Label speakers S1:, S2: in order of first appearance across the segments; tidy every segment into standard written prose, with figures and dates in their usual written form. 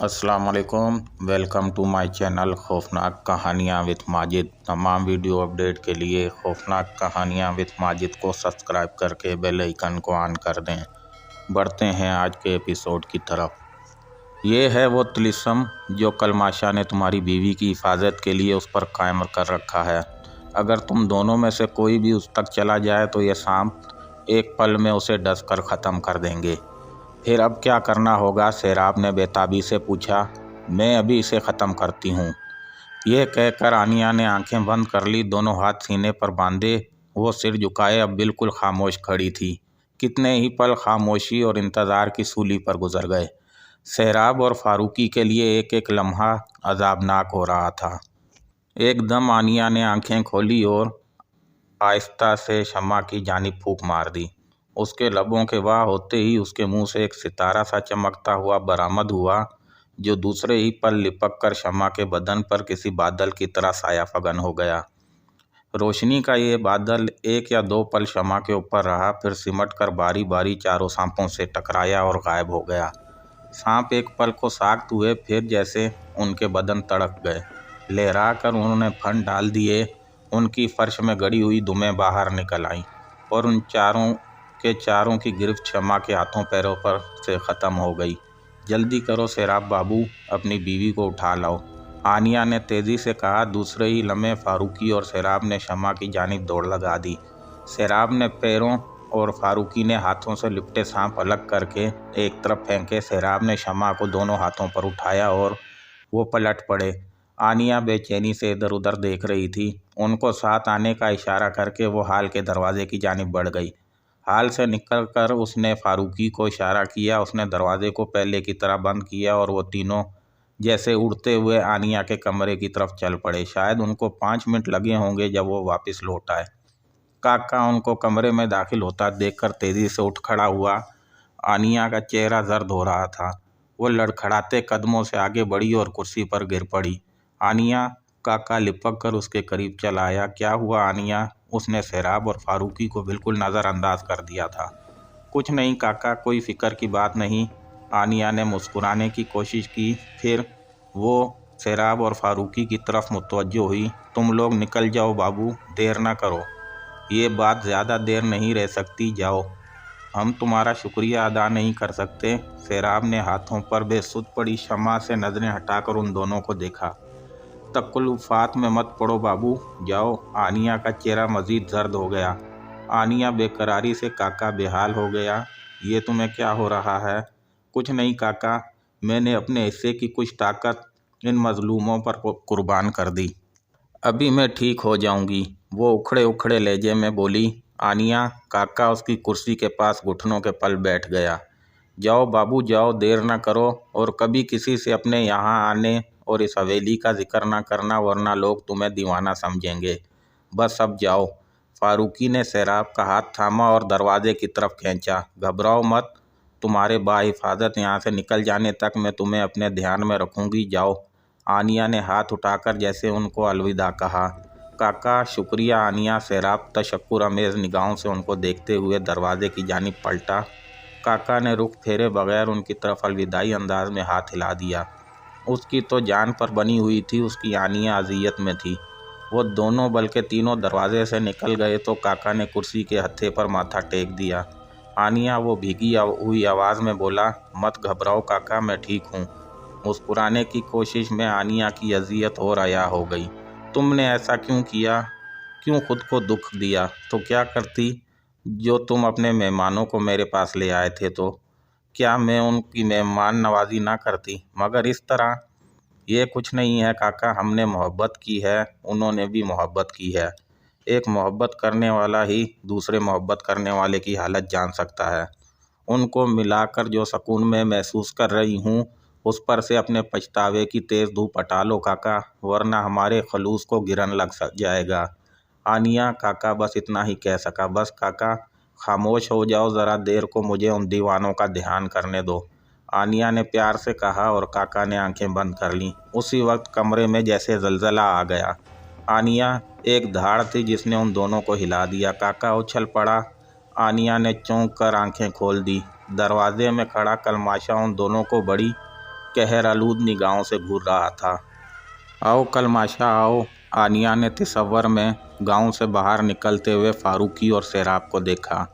S1: अस्सलाम वालेकुम। Welcome to my channel खौफनाक कहानियाँ विद माजिद। तमाम वीडियो अपडेट के लिए खौफनाक कहानियाँ विद माजिद को सब्सक्राइब करके बेल आइकन को ऑन कर दें। बढ़ते हैं आज के एपिसोड की तरफ। ये है वो तिलिस्म जो कलमाशा ने तुम्हारी बीवी की हिफाजत के लिए उस पर कायम कर रखा है। अगर तुम दोनों में से कोई भी उस तक चला जाए तो ये सांप एक पल में उसे डस कर ख़त्म कर देंगे। फिर अब क्या करना होगा? सेराब ने बेताबी से पूछा। मैं अभी इसे ख़त्म करती हूँ। यह कहकर आनिया ने आंखें बंद कर ली, दोनों हाथ सीने पर बांधे। वो सिर झुकाए अब बिल्कुल खामोश खड़ी थी। कितने ही पल खामोशी और इंतज़ार की सूली पर गुजर गए। सेराब और फारूकी के लिए एक एक लम्हा अजाबनाक हो रहा था। एकदम आनिया ने आंखें खोली और आहिस्ता से शम्मा की जानिब फूंक मार दी। उसके लबों के वाह होते ही उसके मुंह से एक सितारा सा चमकता हुआ बरामद हुआ, जो दूसरे ही पल लिपक कर शम्मा के बदन पर किसी बादल की तरह साया फगन हो गया। रोशनी का ये बादल एक या दो पल शम्मा के ऊपर रहा, फिर सिमट कर बारी बारी चारों सांपों से टकराया और गायब हो गया। सांप एक पल को साख्त हुए, फिर जैसे उनके बदन तड़क गए। लहरा कर उन्होंने फन डाल दिए। उनकी फर्श में गड़ी हुई दुमें बाहर निकल आईं और उन चारों की गिरफ्त शम्मा के हाथों पैरों पर से ख़त्म हो गई। जल्दी करो सेराब बाबू, अपनी बीवी को उठा लाओ, आनिया ने तेज़ी से कहा। दूसरे ही लम्हे फारूकी और सेराब ने शम्मा की जानिब दौड़ लगा दी। सेराब ने पैरों और फारूकी ने हाथों से लिपटे सांप अलग करके एक तरफ फेंके। सेराब ने शम्मा को दोनों हाथों पर उठाया और वो पलट पड़े। आनिया बेचैनी से इधर उधर देख रही थी। उनको साथ आने का इशारा करके वो हाल के दरवाजे की जानिब बढ़ गई। हाल से निकलकर उसने फारूकी को इशारा किया। उसने दरवाजे को पहले की तरह बंद किया और वो तीनों जैसे उड़ते हुए आनिया के कमरे की तरफ चल पड़े। शायद उनको 5 मिनट लगे होंगे जब वो वापस लौट आए। काका उनको कमरे में दाखिल होता देखकर तेज़ी से उठ खड़ा हुआ। आनिया का चेहरा जर्द हो रहा था। वो लड़खड़ाते कदमों से आगे बढ़ी और कुर्सी पर गिर पड़ी। आनिया, काका लिपक कर उसके करीब चला आया। क्या हुआ आनिया? उसने सेराब और फारूकी को बिल्कुल नज़रअंदाज कर दिया था। कुछ नहीं काका, कोई फ़िक्र की बात नहीं। आनिया ने मुस्कुराने की कोशिश की। फिर वो सेराब और फारूकी की तरफ मुतवज्जो हुई। तुम लोग निकल जाओ बाबू, देर ना करो। ये बात ज़्यादा देर नहीं रह सकती, जाओ। हम तुम्हारा शुक्रिया अदा नहीं कर सकते। सेराब ने हाथों पर बेसुध पड़ी शम्मा से नज़रें हटाकर उन दोनों को देखा। तकल्लुफ़ात में मत पड़ो बाबू, जाओ। आनिया का चेहरा मज़ीद जर्द हो गया। आनिया बेकरारी से काका, बेहाल हो गया। ये तुम्हें क्या हो रहा है? कुछ नहीं काका, मैंने अपने हिस्से की कुछ ताकत इन मज़लूमों पर कुर्बान कर दी। अभी मैं ठीक हो जाऊंगी, वो उखड़े उखड़े लहजे में बोली। आनिया, काका उसकी कुर्सी के पास घुटनों के पल बैठ गया। जाओ बाबू जाओ, देर ना करो, और कभी किसी से अपने यहाँ आने और इस हवेली का जिक्र ना करना, वरना लोग तुम्हें दीवाना समझेंगे। बस अब जाओ। फारूकी ने सेराब का हाथ थामा और दरवाजे की तरफ खींचा। घबराओ मत, तुम्हारे बाहिफाजत यहाँ से निकल जाने तक मैं तुम्हें अपने ध्यान में रखूँगी, जाओ। आनिया ने हाथ उठाकर जैसे उनको अलविदा कहा। काका शुक्रिया आनिया। सेराब तशक्कुर अमेज़ निगाहों से उनको देखते हुए दरवाजे की जानिब पलटा। काका ने रुख फेरे बगैर उनकी तरफ अलविदाई अंदाज में हाथ हिला दिया। उसकी तो जान पर बनी हुई थी, उसकी आनिया अजियत में थी। वो दोनों बल्कि तीनों दरवाजे से निकल गए तो काका ने कुर्सी के हत्थे पर माथा टेक दिया। आनिया, वो भीगी हुई आवाज़ में बोला, मत घबराओ काका, मैं ठीक हूँ। मुस्कुराने की कोशिश में आनिया की अजियत और अया हो गई। तुमने ऐसा क्यों किया? क्यों खुद को दुख दिया? तो क्या करती जो तुम अपने मेहमानों को मेरे पास ले आए थे? तो क्या मैं उनकी मेहमान नवाजी ना करती? मगर इस तरह? ये कुछ नहीं है काका, हमने मोहब्बत की है, उन्होंने भी मोहब्बत की है। एक मोहब्बत करने वाला ही दूसरे मोहब्बत करने वाले की हालत जान सकता है। उनको मिलाकर जो सुकून मैं महसूस कर रही हूँ, उस पर से अपने पछतावे की तेज़ धूप हटा लो काका, वरना हमारे खलूस को गिरन लग जाएगा। आनिया, काका बस इतना ही कह सका। बस काका, खामोश हो जाओ ज़रा देर को, मुझे उन दीवानों का ध्यान करने दो, आनिया ने प्यार से कहा और काका ने आंखें बंद कर लीं। उसी वक्त कमरे में जैसे जलजला आ गया। आनिया एक धाड़ थी जिसने उन दोनों को हिला दिया। काका उछल पड़ा। आनिया ने चौंक कर आंखें खोल दी। दरवाजे में खड़ा कलमाशा उन दोनों को बड़ी कहर आलूद निगाहों से घूर रहा था। आओ कलमाशा आओ। आनिया ने तसव्वुर में गांव से बाहर निकलते हुए फारूकी और सैराब को देखा।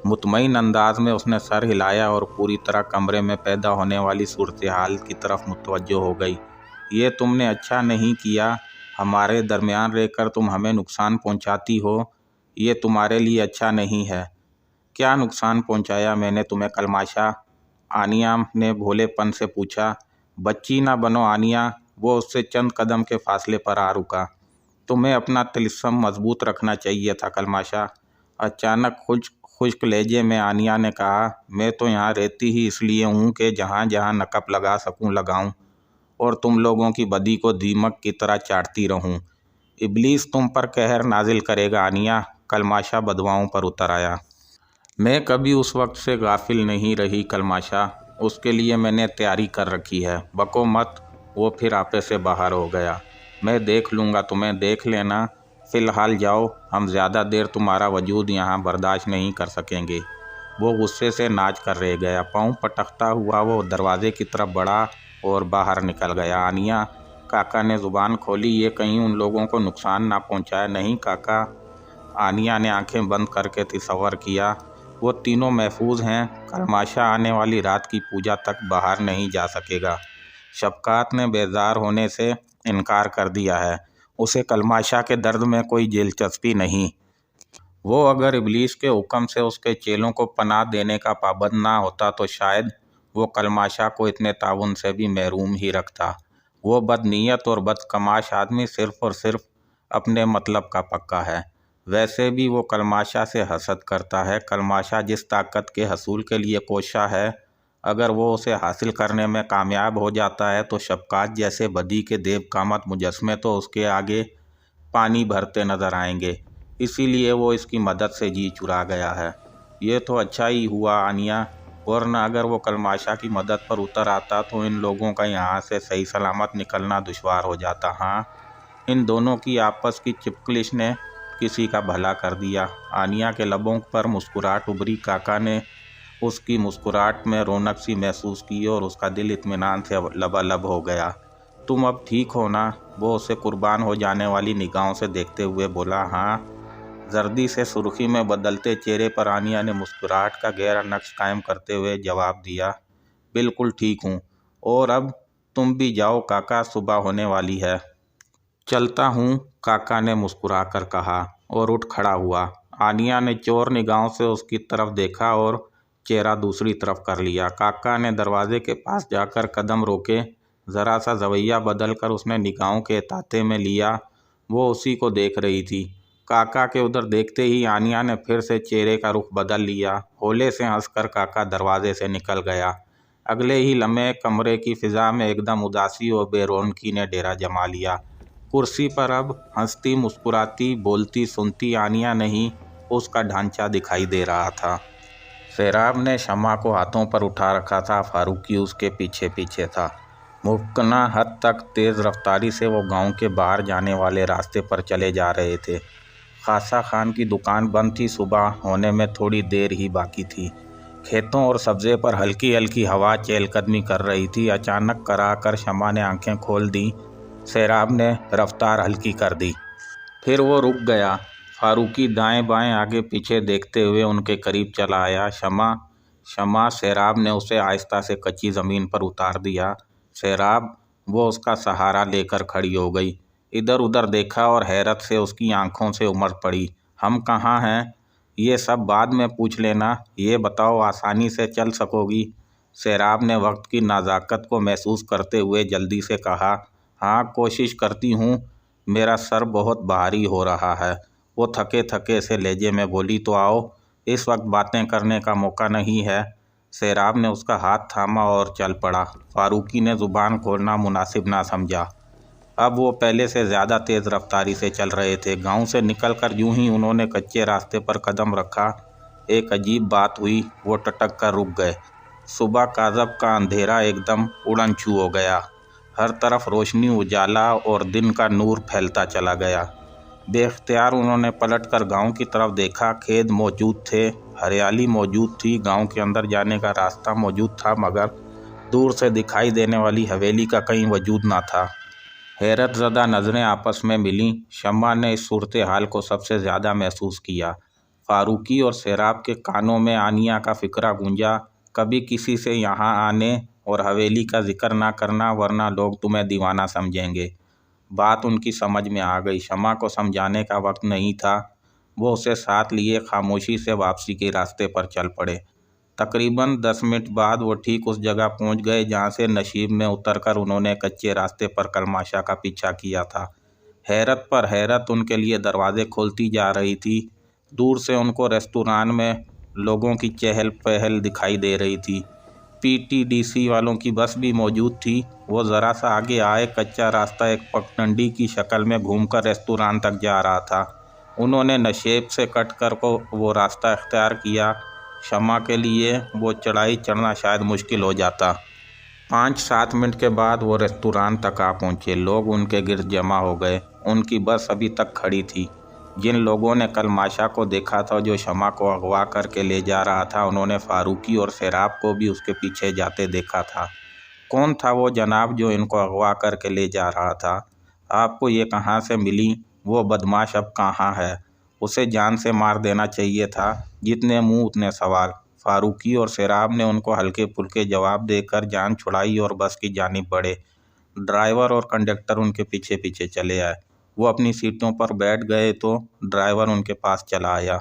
S1: मुतमईन अंदाज में उसने सर हिलाया और पूरी तरह कमरे में पैदा होने वाली सूरत हाल की तरफ मुतवज्जो हो गई। ये तुमने अच्छा नहीं किया, हमारे दरमियान रहकर तुम हमें नुकसान पहुंचाती हो। ये तुम्हारे लिए अच्छा नहीं है। क्या नुकसान पहुंचाया मैंने तुम्हें कलमाशा? आनिया ने भोलेपन से पूछा। बच्ची ना बनो आनिया। वो उससे चंद कदम के फासले पर आ रुका। तुम्हें अपना तिलिस्म मजबूत रखना चाहिए था कलमाशा। अचानक खुश्क लहजे में आनिया ने कहा, मैं तो यहाँ रहती ही इसलिए हूँ कि जहाँ जहाँ नकब लगा सकूँ लगाऊँ और तुम लोगों की बदी को दीमक की तरह चाटती रहूँ। इब्लीस तुम पर कहर नाजिल करेगा आनिया। कलमाशा बदवाओं पर उतर आया। मैं कभी उस वक्त से गाफिल नहीं रही कलमाशा। उसके लिए मैंने तैयारी कर रखी है। बको मत। वो फिर आपे से बाहर हो गया। मैं देख लूँगा, तुम्हें देख लेना। फ़िलहाल जाओ, हम ज़्यादा देर तुम्हारा वजूद यहाँ बर्दाश्त नहीं कर सकेंगे। वो गुस्से से नाच कर रह गया। पाँव पटकता हुआ वो दरवाजे की तरफ बढ़ा और बाहर निकल गया। आनिया, काका ने ज़ुबान खोली, ये कहीं उन लोगों को नुकसान ना पहुँचाए? नहीं काका। आनिया ने आंखें बंद करके तसव्वुर किया। वो तीनों महफूज हैं। कलमाशा आने वाली रात की पूजा तक बाहर नहीं जा सकेगा। शफ़क़ात ने बेजार होने से इनकार कर दिया है। उसे कलमाशा के दर्द में कोई दिलचस्पी नहीं। वो अगर इब्लीस के हुक्म से उसके चेलों को पनाह देने का पाबंद ना होता तो शायद वो कलमाशा को इतने ताउन से भी महरूम ही रखता। वो बदनीयत और बदकमाश आदमी सिर्फ़ और सिर्फ अपने मतलब का पक्का है। वैसे भी वो कलमाशा से हसद करता है। कलमाशा जिस ताकत के हसूल के लिए कोशा है, अगर वो उसे हासिल करने में कामयाब हो जाता है तो शफ़क़ात जैसे बदी के देव कामत मुजस्मे तो उसके आगे पानी भरते नज़र आएंगे। इसीलिए वो इसकी मदद से जी चुरा गया है। ये तो अच्छा ही हुआ आनिया, वरना अगर वो कलमाशा की मदद पर उतर आता तो इन लोगों का यहाँ से सही सलामत निकलना दुश्वार हो जाता। हाँ, इन दोनों की आपस की चिपकलिश ने किसी का भला कर दिया। आनिया के लबों पर मुस्कुराहट उभरी। काका ने उसकी मुस्कुराहट में रौनक सी महसूस की और उसका दिल इत्मीनान से लबालब हो गया। तुम अब ठीक हो ना? वो उसे कुर्बान हो जाने वाली निगाहों से देखते हुए बोला। हाँ। जर्दी से सुर्खी में बदलते चेहरे पर आनिया ने मुस्कुराहट का गहरा नक्श कायम करते हुए जवाब दिया, बिल्कुल ठीक हूँ। और अब तुम भी जाओ काका, सुबह होने वाली है। चलता हूँ, काका ने मुस्कुरा कर कहा और उठ खड़ा हुआ। आनिया ने चोर निगाहों से उसकी तरफ देखा और चेहरा दूसरी तरफ कर लिया। काका ने दरवाजे के पास जाकर कदम रोके। ज़रा सा रवैया बदल कर उसने निगाहों के ताते में लिया। वो उसी को देख रही थी। काका के उधर देखते ही आनिया ने फिर से चेहरे का रुख बदल लिया। होले से हंसकर काका दरवाजे से निकल गया। अगले ही लम्हे कमरे की फ़िज़ा में एकदम उदासी और बेरौनकी ने डेरा जमा लिया। कुर्सी पर अब हंसती, मुस्कुराती, बोलती, सुनती आनिया नहीं, उसका ढांचा दिखाई दे रहा था। सैराब ने शमा को हाथों पर उठा रखा था। फारूकी उसके पीछे पीछे था। मुमकिना हद तक तेज़ रफ्तारी से वो गांव के बाहर जाने वाले रास्ते पर चले जा रहे थे। खासा खान की दुकान बंद थी। सुबह होने में थोड़ी देर ही बाकी थी। खेतों और सब्ज़े पर हल्की हल्की हवा चहलकदमी कर रही थी। अचानक करा कर शमा ने आंखें खोल दी। सैराब ने रफ्तार हल्की कर दी। फिर वो रुक गया। फारूकी दाएं बाएं आगे पीछे देखते हुए उनके करीब चला आया। शमा, शमा। सैराब ने उसे आहिस्ता से कच्ची ज़मीन पर उतार दिया। सैराब। वो उसका सहारा लेकर खड़ी हो गई। इधर उधर देखा और हैरत से उसकी आंखों से उमड़ पड़ी। हम कहाँ हैं? ये सब बाद में पूछ लेना। ये बताओ, आसानी से चल सकोगी? सैराब ने वक्त की नाज़ाकत को महसूस करते हुए जल्दी से कहा। हाँ, कोशिश करती हूँ। मेरा सर बहुत भारी हो रहा है। वो थके थके से लहजे में बोली। तो आओ, इस वक्त बातें करने का मौका नहीं है। सैराब ने उसका हाथ थामा और चल पड़ा। फारूकी ने ज़ुबान खोलना मुनासिब ना समझा। अब वो पहले से ज़्यादा तेज़ रफ्तारी से चल रहे थे। गांव से निकलकर यूं ही उन्होंने कच्चे रास्ते पर कदम रखा, एक अजीब बात हुई। वो टटक कर रुक गए। सुबह काज़ब का अंधेरा एकदम उड़न छू हो गया। हर तरफ रोशनी, उजाला और दिन का नूर फैलता चला गया। बेख्तियार उन्होंने पलटकर गांव की तरफ देखा। खेत मौजूद थे, हरियाली मौजूद थी, गांव के अंदर जाने का रास्ता मौजूद था, मगर दूर से दिखाई देने वाली हवेली का कहीं वजूद ना था। हैरत ज़दा नज़रें आपस में मिलीं। शम्मा ने इस सूरत हाल को सबसे ज़्यादा महसूस किया। फारूकी और सेराब के कानों में आनिया का फ़िक्रा गूंजा, कभी किसी से यहाँ आने और हवेली का जिक्र ना करना, वरना लोग तुम्हें दीवाना समझेंगे। बात उनकी समझ में आ गई। शम्मा को समझाने का वक्त नहीं था। वो उसे साथ लिए खामोशी से वापसी के रास्ते पर चल पड़े। तकरीबन 10 मिनट बाद वो ठीक उस जगह पहुंच गए जहां से नशीब में उतरकर उन्होंने कच्चे रास्ते पर कलमाशा का पीछा किया था। हैरत पर हैरत उनके लिए दरवाजे खोलती जा रही थी। दूर से उनको रेस्तुरान में लोगों की चहल पहल दिखाई दे रही थी। पीटीडीसी वालों की बस भी मौजूद थी। वो ज़रा सा आगे आए। कच्चा रास्ता एक पगडंडी की शक्ल में घूमकर रेस्तुरान तक जा रहा था। उन्होंने नशेब से कट कर को वो रास्ता इख्तियार किया। शम्मा के लिए वो चढ़ाई चढ़ना शायद मुश्किल हो जाता। 5-7 मिनट के बाद वो रेस्तुरान तक आ पहुँचे। लोग उनके गिर्द जमा हो गए। उनकी बस अभी तक खड़ी थी। जिन लोगों ने कल माशा को देखा था जो शम्मा को अगवा करके ले जा रहा था, उन्होंने फारूकी और सेराब को भी उसके पीछे जाते देखा था। कौन था वो जनाब जो इनको अगवा करके ले जा रहा था? आपको ये कहाँ से मिली? वो बदमाश अब कहाँ है? उसे जान से मार देना चाहिए था। जितने मुंह उतने सवाल। फारूकी और सेराब ने उनको हल्के फुल्के जवाब देकर जान छुड़ाई और बस की जानिब बढ़े। ड्राइवर और कंडक्टर उनके पीछे पीछे चले आए। वो अपनी सीटों पर बैठ गए तो ड्राइवर उनके पास चला आया।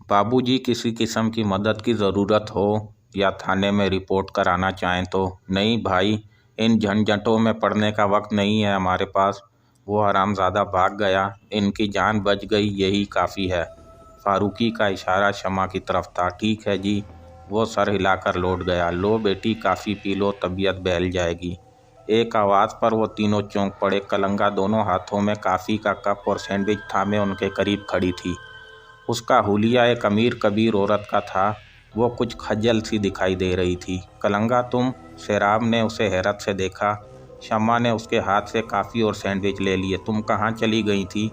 S1: बाबूजी, किसी किस्म की मदद की ज़रूरत हो या थाने में रिपोर्ट कराना चाहें तो? नहीं भाई, इन झंझटों में पड़ने का वक्त नहीं है हमारे पास। वो हरामज़ादा भाग गया, इनकी जान बच गई, यही काफ़ी है। फारूकी का इशारा शम्मा की तरफ था। ठीक है जी। वो सर हिलाकर लौट गया। लो बेटी, काफ़ी पी लो, तबीयत बहल जाएगी। एक आवाज़ पर वो तीनों चौंक पड़े। कलंगा दोनों हाथों में काफ़ी का कप और सैंडविच थामे उनके करीब खड़ी थी। उसका हुलिया एक अमीर कबीर औरत का था। वो कुछ खज्जल सी दिखाई दे रही थी। कलंगा तुम? सेराब ने उसे हैरत से देखा। शम्मा ने उसके हाथ से काफ़ी और सैंडविच ले लिए। तुम कहाँ चली गई थी?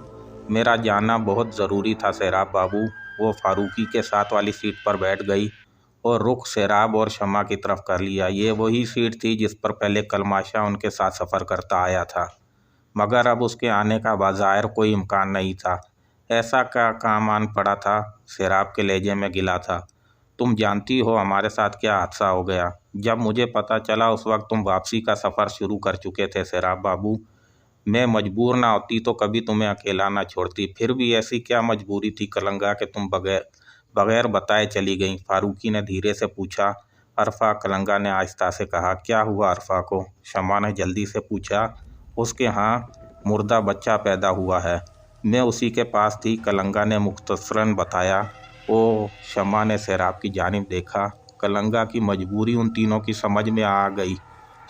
S1: मेरा जाना बहुत ज़रूरी था सेराब बाबू। वो फारूकी के साथ वाली सीट पर बैठ गई और रुख सेराब और शम्मा की तरफ कर लिया। ये वही सीट थी जिस पर पहले कलमाशा उनके साथ सफ़र करता आया था, मगर अब उसके आने का बाज़ाहिर कोई इम्कान नहीं था। ऐसा क्या काम आन पड़ा था? सेराब के लहजे में गिला था। तुम जानती हो हमारे साथ क्या हादसा हो गया? जब मुझे पता चला उस वक्त तुम वापसी का सफ़र शुरू कर चुके थे सेराब बाबू। मैं मजबूर ना होती तो कभी तुम्हें अकेला ना छोड़ती। फिर भी ऐसी क्या मजबूरी थी कलंगा कि तुम बगैर बताए चली गई? फारूकी ने धीरे से पूछा। अरफा, कलंगा ने आहिस्ता से कहा। क्या हुआ अरफा को? शम्मा ने जल्दी से पूछा। उसके यहाँ मुर्दा बच्चा पैदा हुआ है। मैं उसी के पास थी, कलंगा ने मुख्तसरन बताया। ओ, शम्मा ने सेराब की जानिब देखा। कलंगा की मजबूरी उन तीनों की समझ में आ गई।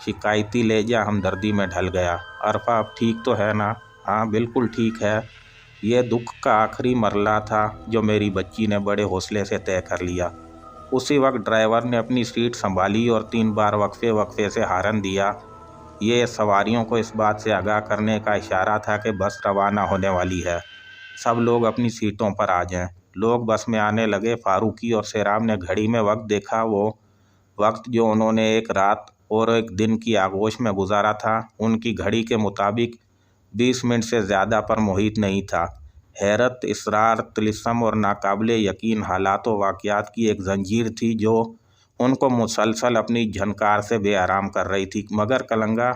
S1: शिकायती लहजा हमदर्दी में ढल गया। अरफा अब ठीक तो है ना? हाँ बिल्कुल ठीक है। ये दुख का आखिरी मरला था जो मेरी बच्ची ने बड़े हौसले से तय कर लिया। उसी वक्त ड्राइवर ने अपनी सीट संभाली और 3 बार वक्फे वक्फे से हारन दिया। ये सवारियों को इस बात से आगाह करने का इशारा था कि बस रवाना होने वाली है। सब लोग अपनी सीटों पर आ जाएं। लोग बस में आने लगे। फारूकी और सेराब ने घड़ी में वक्त देखा। वो वक्त जो उन्होंने एक रात और एक दिन की आगोश में गुजारा था, उनकी घड़ी के मुताबिक 20 मिनट से ज़्यादा पर मुहित नहीं था। हैरत, इसरार, तिलिस्म और नाकाबिले यकीन हालात व वाक़यात की एक जंजीर थी जो उनको मुसलसल अपनी झनकार से बेआराम कर रही थी। मगर कलंगा,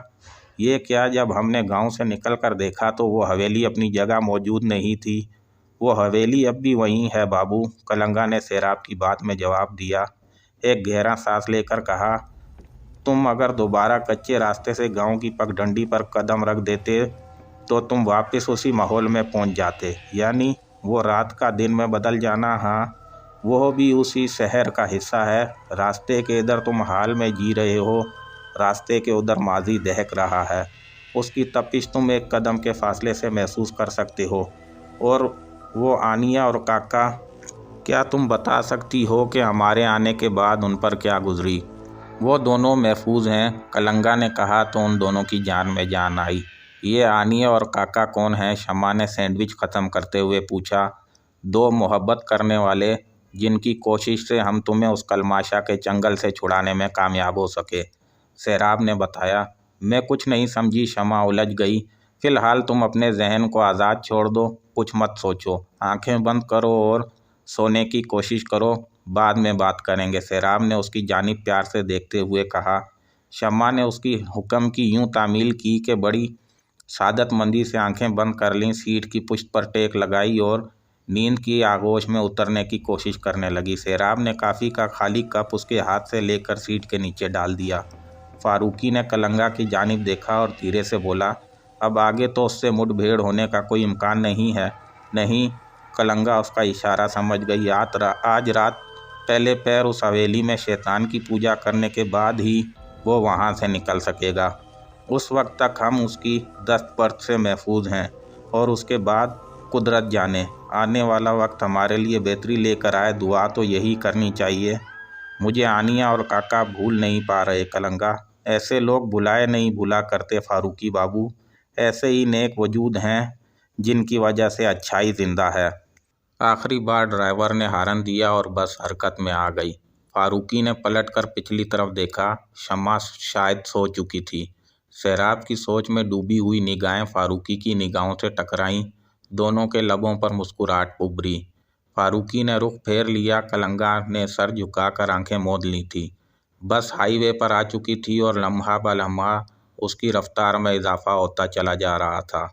S1: ये क्या? जब हमने गांव से निकल कर देखा तो वो हवेली अपनी जगह मौजूद नहीं थी। वो हवेली अब भी वहीं है बाबू, कलंगा ने सेराब की बात में जवाब दिया। एक गहरा सांस लेकर कहा, तुम अगर दोबारा कच्चे रास्ते से गांव की पगडंडी पर कदम रख देते तो तुम वापस उसी माहौल में पहुंच जाते। यानी वो रात का दिन में बदल जाना? हाँ, वो भी उसी शहर का हिस्सा है। रास्ते के इधर तुम हाल में जी रहे हो, रास्ते के उधर माजी दहक रहा है। उसकी तपिश तुम एक कदम के फासले से महसूस कर सकते हो। और वो आनिया और काका, क्या तुम बता सकती हो कि हमारे आने के बाद उन पर क्या गुजरी? वो दोनों महफूज हैं, कलंगा ने कहा तो उन दोनों की जान में जान आई। ये आनिया और काका कौन हैं? शम्मा ने सैंडविच ख़त्म करते हुए पूछा। 2 मोहब्बत करने वाले, जिनकी कोशिश से हम तुम्हें उस कलमाशा के चंगल से छुड़ाने में कामयाब हो सके। सैराब ने बताया। मैं कुछ नहीं समझी, शमा उलझ गई। फिलहाल तुम अपने जहन को आज़ाद छोड़ दो, कुछ मत सोचो, आंखें बंद करो और सोने की कोशिश करो, बाद में बात करेंगे, सैराब ने उसकी जानिब प्यार से देखते हुए कहा। शम्मा ने उसकी हुक्म की यूं तामील की कि बड़ी सादतमंदी से आंखें बंद कर लीं, सीट की पुश्त पर टेक लगाई और नींद की आगोश में उतरने की कोशिश करने लगी। सैराब ने काफ़ी का खाली कप उसके हाथ से लेकर सीट के नीचे डाल दिया। फारूकी ने कलंगा की जानिब देखा और धीरे से बोला, अब आगे तो उससे मुठभेड़ होने का कोई इम्कान नहीं है। नहीं, कलंगा उसका इशारा समझ गई। आज रात पहले पैर उस हवेली में शैतान की पूजा करने के बाद ही वो वहाँ से निकल सकेगा। उस वक्त तक हम उसकी दस्त पर्द से महफूज हैं, और उसके बाद कुदरत जाने, आने वाला वक्त हमारे लिए बेहतरी लेकर आए। दुआ तो यही करनी चाहिए। मुझे आनिया और काका भूल नहीं पा रहे कलंगा। ऐसे लोग भुलाए नहीं भूला करते फारूकी बाबू। ऐसे ही नेक वजूद हैं जिनकी वजह से अच्छाई जिंदा है। आखिरी बार ड्राइवर ने हॉर्न दिया और बस हरकत में आ गई। फारूकी ने पलटकर पिछली तरफ देखा। शम्मा शायद सो चुकी थी। सैराब की सोच में डूबी हुई निगाहें फारूकी की निगाहों से टकराईं। दोनों के लबों पर मुस्कुराहट उभरी। फारूकी ने रुख फेर लिया। कलंगा ने सर झुकाकर आंखें मूंद ली थी। बस हाईवे पर आ चुकी थी और लम्हा ब लम्हा उसकी रफ्तार में इजाफा होता चला जा रहा था।